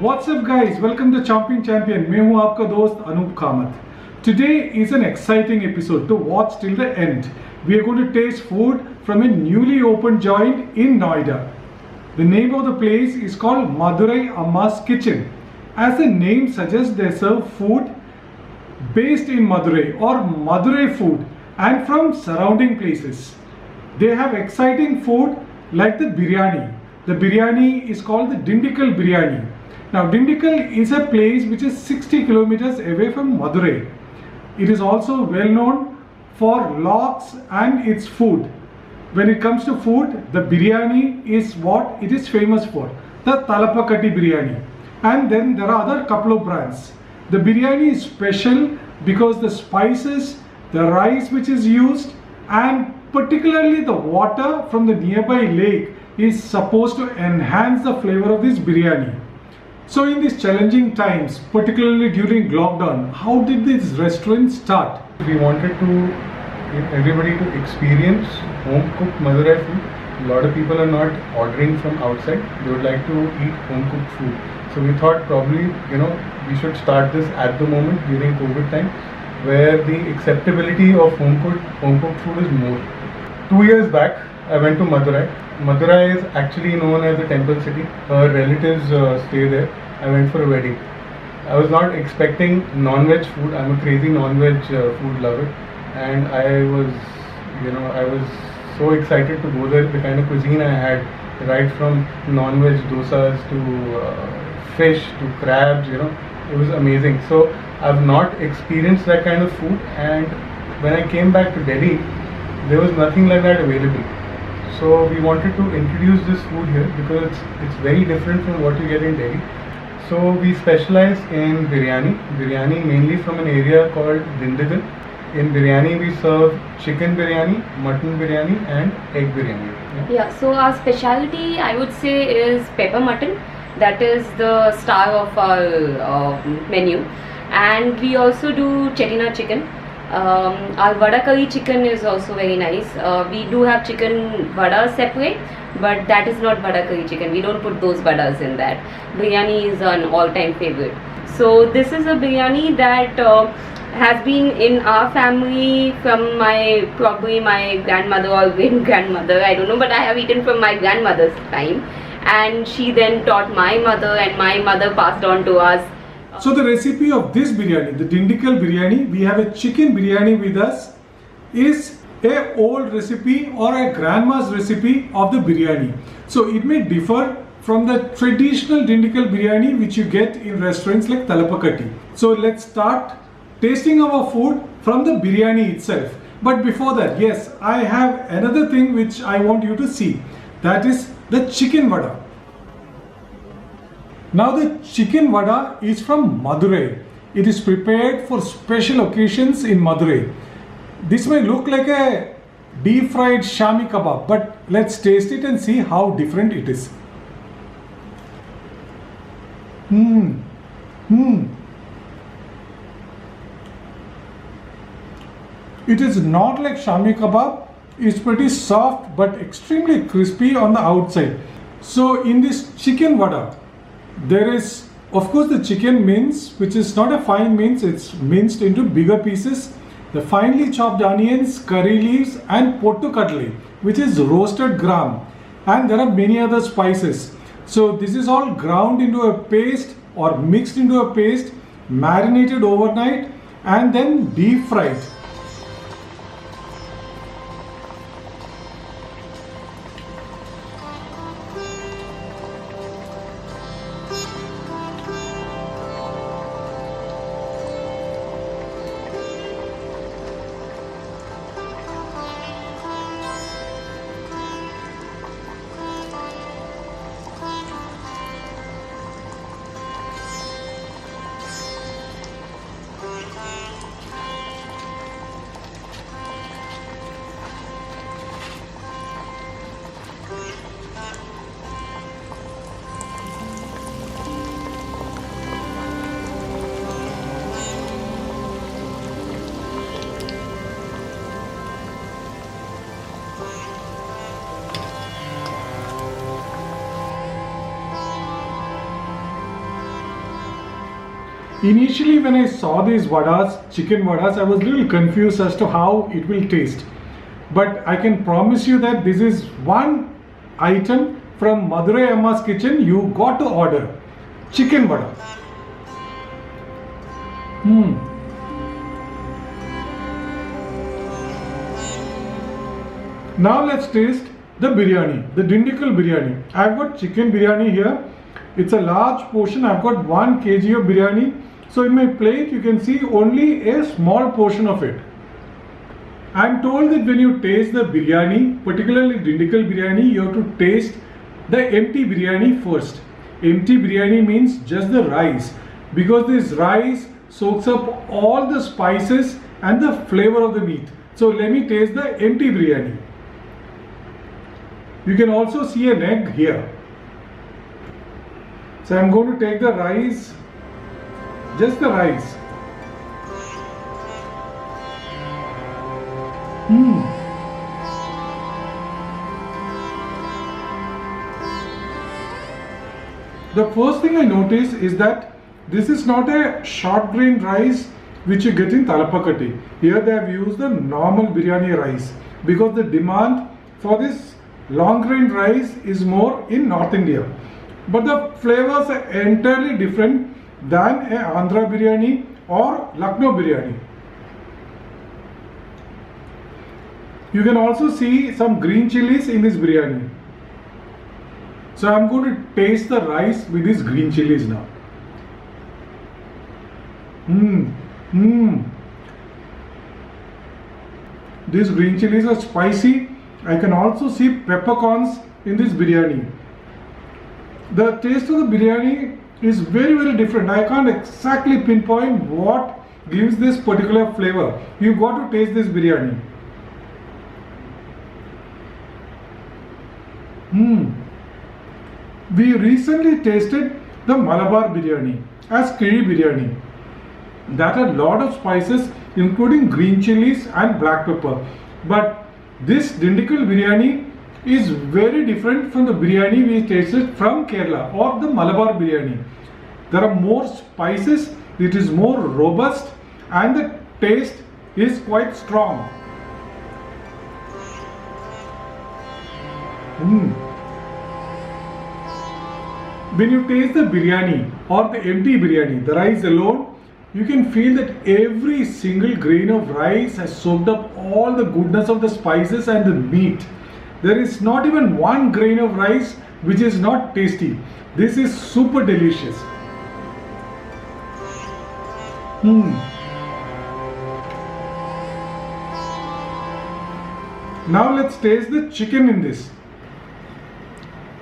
What's up guys, welcome to Chomping Champion. मैं हूँ आपका दोस्त Anoop Kamat. Today is an exciting episode to watch till the end. We are going to taste food from a newly opened joint in Noida. The name of the place is called Madurai Amma's Kitchen. As the name suggests, they serve food based in Madurai or Madurai food and from surrounding places. They have exciting food like the biryani. The biryani is called the Dindigul Biryani. Now Dindigul is a place which is 60 kilometers away from Madurai. It is also well known for lox and its food. When it comes to food, the biryani is what it is famous for, the Talapakati biryani. And then there are other couple of brands. The biryani is special because the spices, the rice which is used, and particularly the water from the nearby lake is supposed to enhance the flavor of this biryani. So in these challenging times, particularly during lockdown, how did this restaurant start? We wanted to get everybody to experience home cooked Madurai food. A lot of people are not ordering from outside. They would like to eat home cooked food. So we thought probably, we should start this at the moment during COVID time, where the acceptability of home cooked food is more. 2 years back, I went to Madurai. Madurai is actually known as the temple city. Her relatives stay there. I went for a wedding. I was not expecting non-veg food. I'm a crazy non-veg food lover, and I was so excited to go there. The kind of cuisine I had, right from non-veg dosas to fish to crabs, it was amazing. So I've not experienced that kind of food, and when I came back to Delhi, there was nothing like that available. So we wanted to introduce this food here because it's very different from what you get in Delhi. So we specialize in biryani mainly from an area called Dindigul. In biryani we serve chicken biryani, mutton biryani and egg biryani. Yeah, so our specialty I would say is pepper mutton. That is the star of our menu. And we also do chettinad chicken. Our Vada curry chicken is also very nice. We do have chicken Vada separate, but that is not Vada curry chicken. We don't put those Vadas in that. Biryani is an all-time favorite. So this is a biryani that has been in our family from probably my grandmother or great-grandmother, I don't know, but I have eaten from my grandmother's time, and she then taught my mother, and my mother passed on to us. So the recipe of this biryani, the Dindigul Biryani, we have a chicken biryani with us, is a old recipe or a grandma's recipe of the biryani. So it may differ from the traditional Dindigul Biryani which you get in restaurants like Talapakati. So let's start tasting our food from the biryani itself. But before that, yes, I have another thing which I want you to see. That is the chicken vada. Now the chicken vada is from Madurai. It is prepared for special occasions in Madurai. This may look like a deep fried shami kebab, but let's taste it and see how different it is. It is not like shami kebab. It's pretty soft but extremely crispy on the outside. So in this chicken vada, there is of course the chicken mince, which is not a fine mince, it's minced into bigger pieces. The finely chopped onions, curry leaves and pottu kadli, which is roasted gram, and there are many other spices. So this is all ground into a paste or mixed into a paste, marinated overnight and then deep fried. Initially when I saw these vadas, chicken vadas, I was a little confused as to how it will taste. But I can promise you that this is one item from Madurai Amma's kitchen you got to order. Chicken vada. Now let's taste the biryani, the Dindigul Biryani. I've got chicken biryani here. It's a large portion. I've got 1 kg of biryani. So in my plate you can see only a small portion of it. I'm told that when you taste the biryani, particularly Dindigul Biryani, you have to taste the empty biryani first. Empty biryani means just the rice, because this rice soaks up all the spices and the flavor of the meat. So let me taste the empty biryani. You can also see an egg here. So I'm going to take the rice, just the rice. The first thing I notice is that this is not a short grain rice which you get in Talapakati. Here they have used the normal biryani rice because the demand for this long grain rice is more in North India. But the flavors are entirely different than a Andhra biryani or Lucknow biryani. You can also see some green chilies in this biryani. So I'm going to taste the rice with these green chilies now. These green chilies are spicy. I can also see peppercorns in this biryani. The taste of the biryani is very, very different. I can't exactly pinpoint what gives this particular flavor. You've got to taste this biryani. We recently tasted the Malabar biryani as Kiri biryani. That had a lot of spices including green chilies and black pepper. But this Dindigul biryani is very different from the biryani we tasted from Kerala or the Malabar biryani. There are more spices, it is more robust and the taste is quite strong. When you taste the biryani or the empty biryani, the rice alone, you can feel that every single grain of rice has soaked up all the goodness of the spices and the meat. There is not even one grain of rice which is not tasty. This is super delicious. Now let's taste the chicken in this.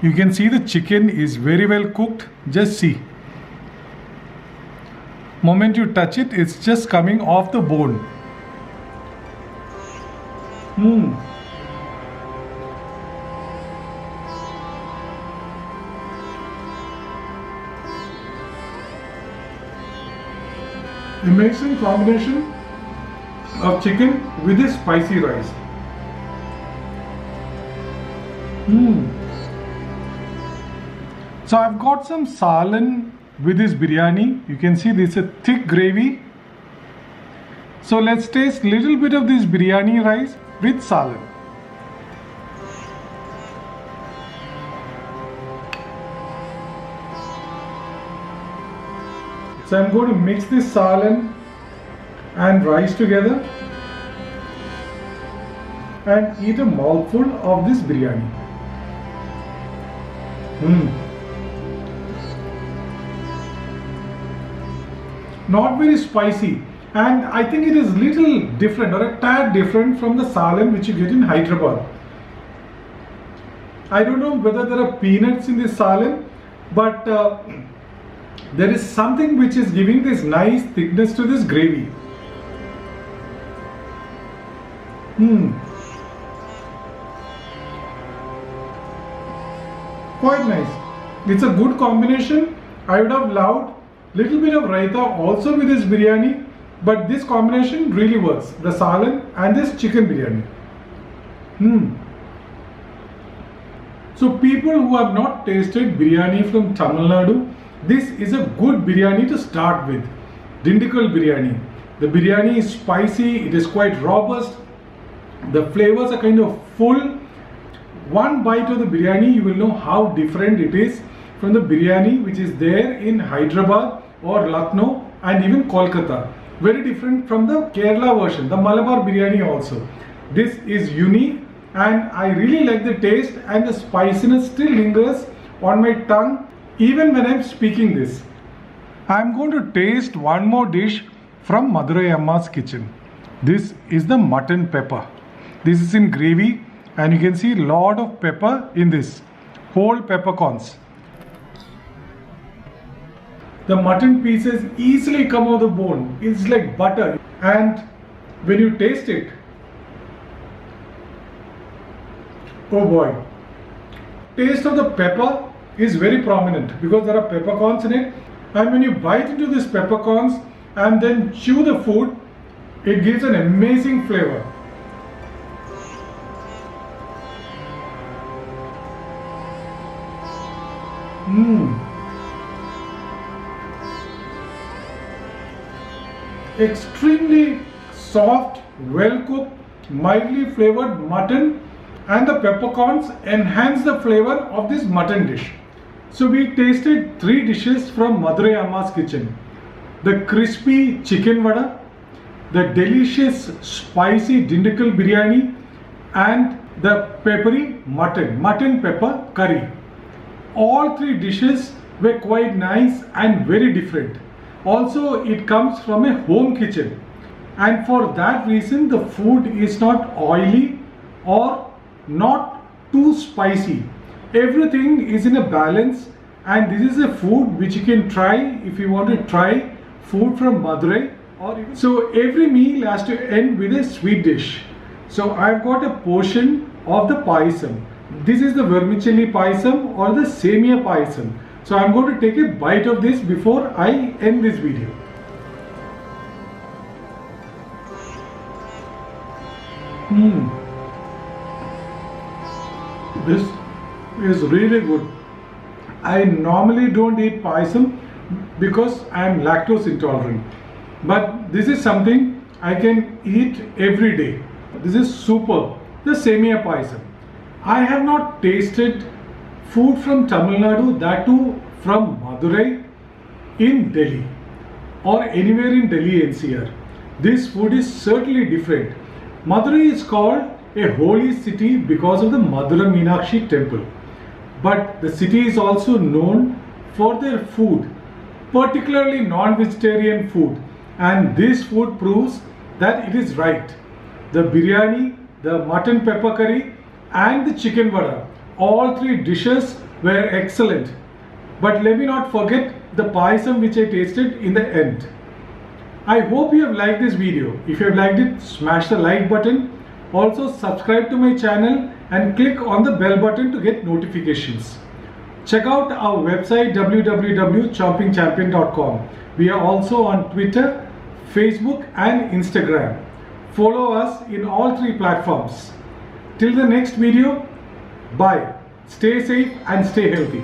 You can see the chicken is very well cooked. Just see. Moment you touch it, it's just coming off the bone. Amazing combination of chicken with this spicy rice. So I've got some salan with this biryani. You can see this is a thick gravy. So let's taste little bit of this biryani rice with salan. So I'm going to mix this salan and rice together and eat a mouthful of this biryani. Not very spicy, and I think it is little different or a tad different from the salan which you get in Hyderabad. I don't know whether there are peanuts in this salan, but there is something which is giving this nice thickness to this gravy. Quite nice. It's a good combination. I would have loved little bit of raita also with this biryani, but this combination really works. The salan and this chicken biryani. So people who have not tasted biryani from Tamil Nadu, this is a good biryani to start with. Dindigul Biryani. The biryani is spicy, it is quite robust, the flavors are kind of full. One bite of the biryani, you will know how different it is from the biryani which is there in Hyderabad or Lucknow and even Kolkata. Very different from the Kerala version, the Malabar biryani also. This is unique and I really like the taste, and the spiciness still lingers on my tongue even when I am speaking this. I am going to taste one more dish from Madurai Amma's kitchen. This is the mutton pepper. This is in gravy and you can see a lot of pepper in this, whole peppercorns. The mutton pieces easily come out of the bone. It's like butter, and when you taste it, oh boy, taste of the pepper is very prominent because there are peppercorns in it, and when you bite into these peppercorns and then chew the food, it gives an amazing flavor. Extremely soft, well cooked, mildly flavored mutton, and the peppercorns enhance the flavor of this mutton dish. So we tasted 3 dishes from Madurai Amma's kitchen. The crispy chicken vada, the delicious spicy Dindigul Biryani, and the peppery mutton pepper curry. All 3 dishes were quite nice and very different. Also, it comes from a home kitchen, and for that reason the food is not oily or not too spicy. Everything is in a balance, and this is a food which you can try if you want to try food from Madurai. So every meal has to end with a sweet dish. So I've got a portion of the payasam. This is the vermicelli payasam or the Semiya Payasam. So I'm going to take a bite of this before I end this video. This is really good. I normally don't eat payasam because I am lactose intolerant. But this is something I can eat every day. This is superb. The Semiya Payasam. I have not tasted food from Tamil Nadu, that too from Madurai, in Delhi or anywhere in Delhi NCR. This food is certainly different. Madurai is called a holy city because of the Madura Meenakshi temple. But the city is also known for their food, particularly non-vegetarian food, and this food proves that it is right. The biryani, the mutton pepper curry and the chicken vada, all 3 dishes were excellent. But let me not forget the payasam which I tasted in the end. I hope you have liked this video. If you have liked it, smash the like button. Also subscribe to my channel and click on the bell button to get notifications. Check out our website www.chompingchampion.com. We are also on Twitter, Facebook and Instagram. Follow us in all 3 platforms. Till the next video, bye. Stay safe and stay healthy.